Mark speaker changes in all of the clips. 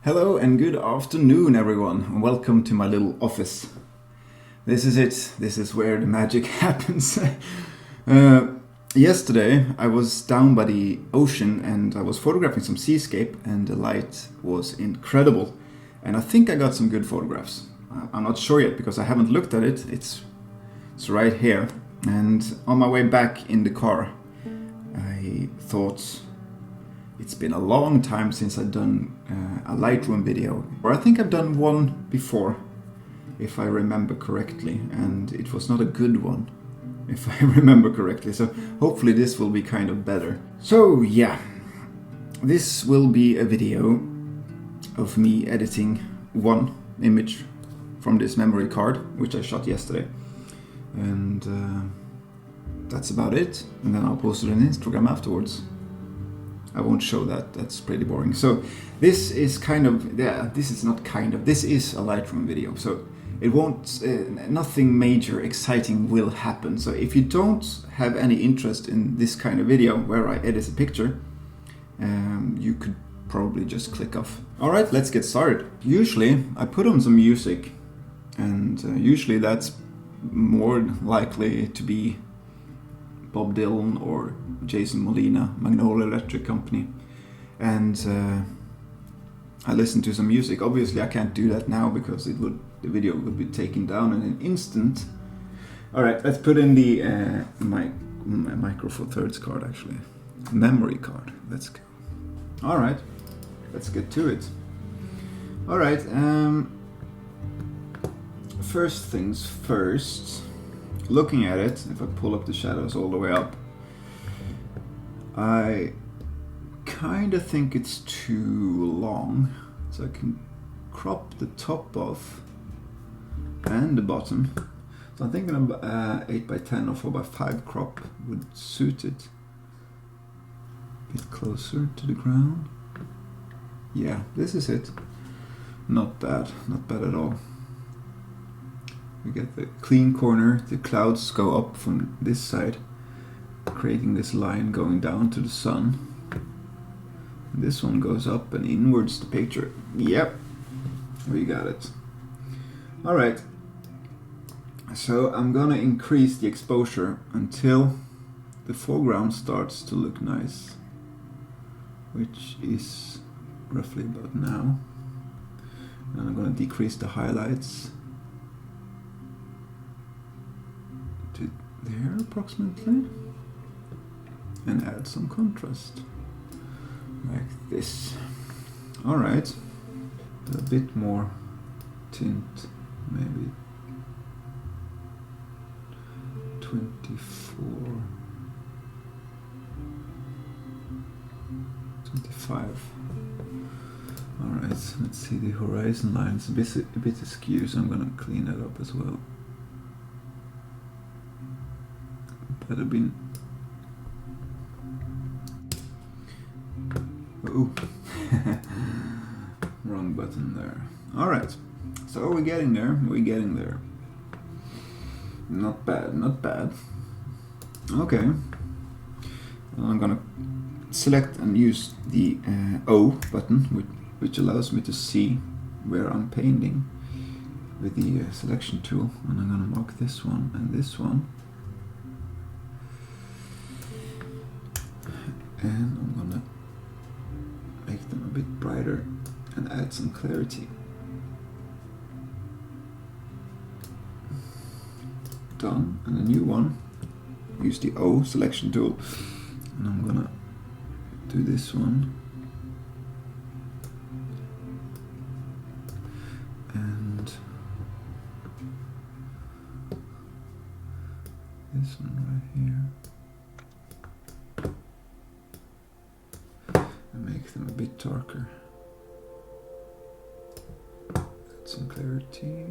Speaker 1: Hello and good afternoon everyone, and welcome to my little office. This is it, this is where the magic happens. Yesterday I was down by the ocean and I was photographing some seascape and the light was incredible. And I think I got some good photographs. I'm not sure yet because I haven't looked at it, it's right here. And on my way back in the car I thought, it's been a long time since I've done a Lightroom video. Or I think I've done one before, if I remember correctly, and it was not a good one, if I remember correctly. So hopefully this will be kind of better. So yeah, this will be a video of me editing one image from this memory card, which I shot yesterday. And that's about it. And then I'll post it on Instagram afterwards. I won't show that, that's pretty boring. So this is kind of, this is a Lightroom video. So it won't, nothing major exciting will happen. So if you don't have any interest in this kind of video where I edit a picture, you could probably just click off. All right, let's get started. Usually I put on some music and usually that's more likely to be Bob Dylan or Jason Molina, Magnolia Electric Company, and I listened to some music. Obviously I can't do that now because the video would be taken down in an instant. Alright, let's put in the my Micro Four Thirds card, actually. Memory card, let's go. Alright, let's get to it. Alright, first things first. Looking at it, if I pull up the shadows all the way up, I kind of think it's too long, so I can crop the top off and the bottom. So I'm thinking of 8x10 or 4x5 crop would suit it. A bit closer to the ground. Yeah, this is it. Not bad at all. We get the clean corner, the clouds go up from this side, creating this line going down to the sun. And this one goes up and inwards the picture. Yep, we got it. Alright, so I'm gonna increase the exposure until the foreground starts to look nice, which is roughly about now. And I'm gonna decrease the highlights there approximately and add some contrast like this. Alright, a bit more tint, maybe 24, 25. Alright, let's see, the horizon line is a bit askew, so I'm gonna clean it up as well. That have been. Oh, wrong button there. All right, so we're getting there. We're getting there. Not bad, not bad. Okay, I'm gonna select and use the O button, which allows me to see where I'm painting with the selection tool, and I'm gonna mark this one and this one. And I'm gonna make them a bit brighter and add some clarity. Done. And a new one. Use the O selection tool. And I'm gonna do this one. And this one right here. Make them a bit darker. Add some clarity.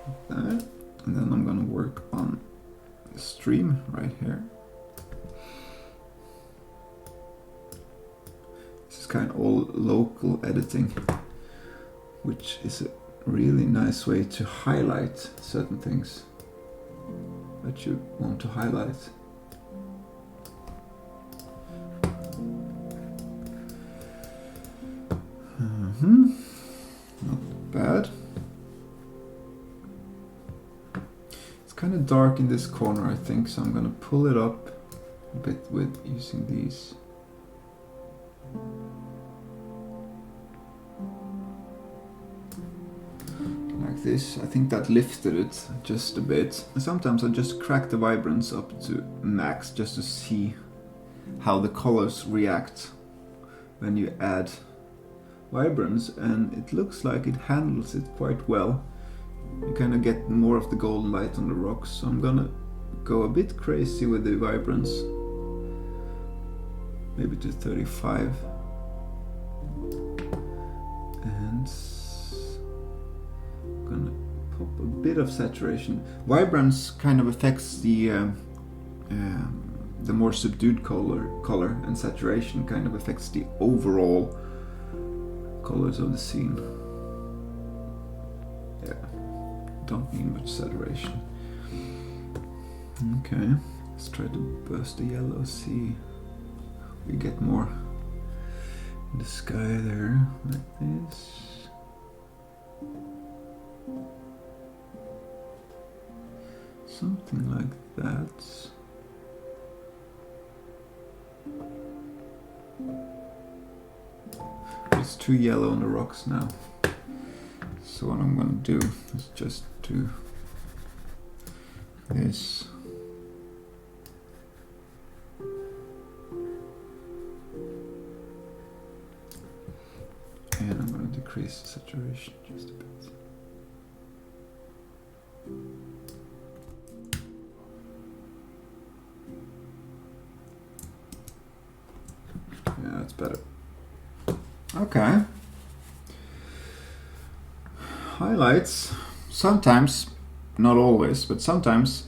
Speaker 1: Like that. And then I'm gonna work on the stream right here. This is kind of all local editing, which is a really nice way to highlight certain things that you want to highlight. Not bad. It's kind of dark in this corner, I think, so I'm gonna pull it up a bit with using these. Like this. I think that lifted it just a bit. Sometimes I just crack the vibrance up to max just to see how the colors react when you add vibrance, and it looks like it handles it quite well. You kind of get more of the golden light on the rocks, so I'm gonna go a bit crazy with the vibrance, maybe to 35, and I'm gonna pop a bit of saturation. Vibrance kind of affects the more subdued color, and saturation kind of affects the overall colors of the scene. Yeah, don't need much saturation. Okay, let's try to burst the yellow, see we get more in the sky there, like this. Something like that. It's too yellow on the rocks now. So what I'm gonna do is just do this. And I'm gonna decrease the saturation just a bit. Yeah, that's better. Okay. Highlights. Sometimes, not always, but sometimes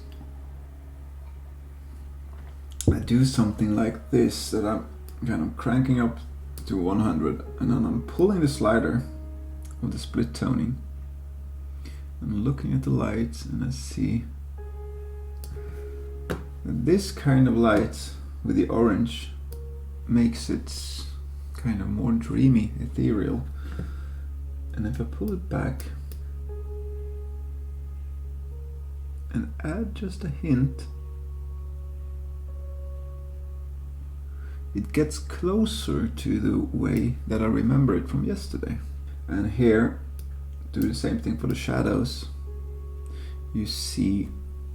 Speaker 1: I do something like this, that I'm kind of cranking up to 100 and then I'm pulling the slider of the split toning. I'm looking at the light and I see that this kind of light with the orange makes it kind of more dreamy, ethereal. And if I pull it back and add just a hint, it gets closer to the way that I remember it from yesterday. And here, do the same thing for the shadows. You see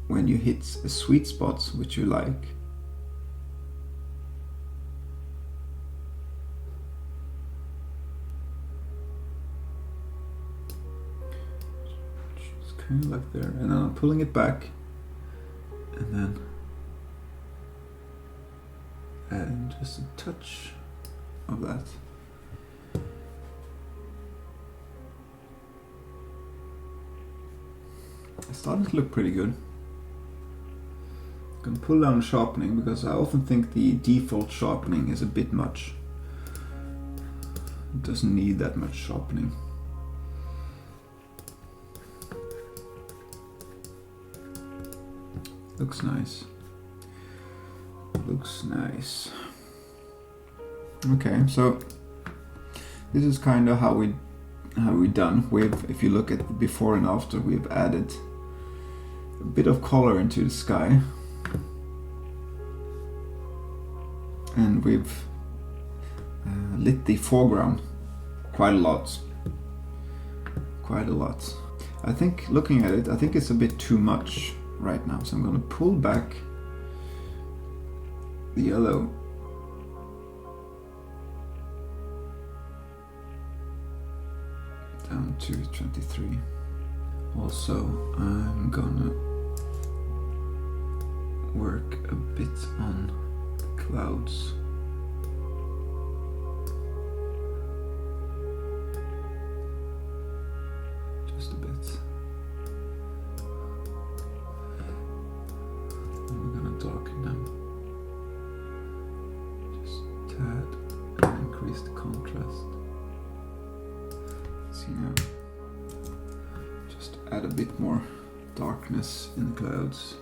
Speaker 1: when you hit a sweet spot which you like, kind of like there, and then I'm pulling it back and then adding just a touch of that. It's starting to look pretty good. I'm gonna pull down sharpening because I often think the default sharpening is a bit much. It doesn't need that much sharpening. Looks nice. Looks nice. Okay, so this is kind of how we done. If you look at the before and after, we've added a bit of color into the sky, and we've lit the foreground quite a lot. I think, looking at it, I think it's a bit too much right now, so I'm going to pull back the yellow down to 23. Also, I'm gonna work a bit on the clouds. Just a bit. Darken them just a tad and increase the contrast. See now, just add a bit more darkness in the clouds.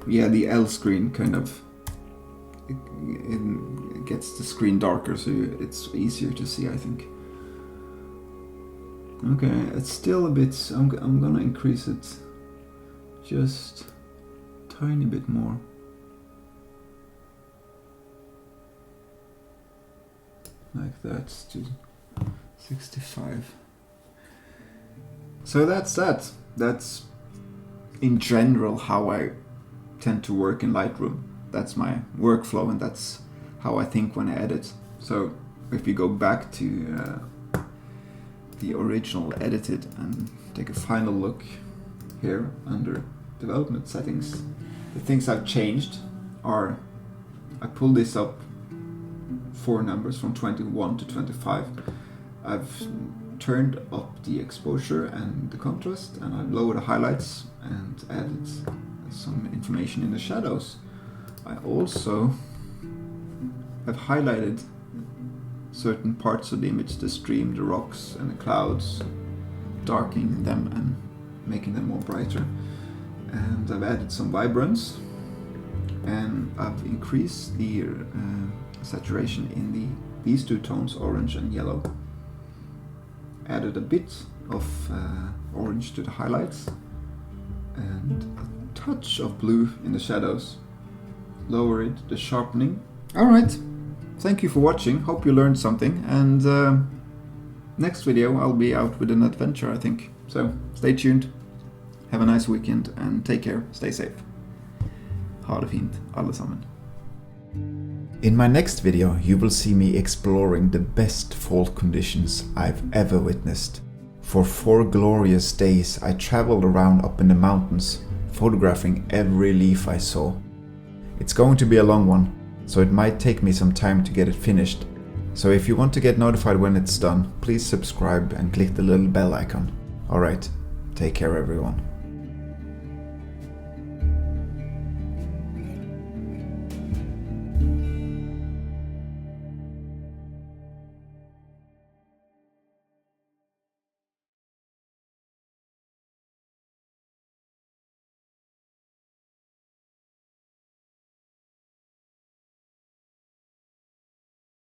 Speaker 1: Yeah, the L screen kind of it gets the screen darker, so it's easier to see, I think. Okay, it's still a bit, I'm gonna increase it just a tiny bit more. Like that, to 65. So that's that. That's in general how I tend to work in Lightroom. That's my workflow, and that's how I think when I edit. So if you go back to the original edited and take a final look here under development settings, the things I've changed are, I pulled this up 4 numbers from 21 to 25. I've turned up the exposure and the contrast, and I've lowered the highlights and added some information in the shadows. I also have highlighted certain parts of the image, the stream, the rocks and the clouds, darkening them and making them more brighter. And I've added some vibrance, and I've increased the saturation in these 2 tones, orange and yellow. Added a bit of orange to the highlights and a touch of blue in the shadows. Lowered the sharpening. Alright, thank you for watching, hope you learned something, and next video I'll be out with an adventure, I think. So stay tuned, have a nice weekend and take care, stay safe. Ha det fint, alle sammen. In my next video you will see me exploring the best fall conditions I've ever witnessed. For 4 glorious days I traveled around up in the mountains, photographing every leaf I saw. It's going to be a long one, so it might take me some time to get it finished. So if you want to get notified when it's done, please subscribe and click the little bell icon. Alright, take care everyone.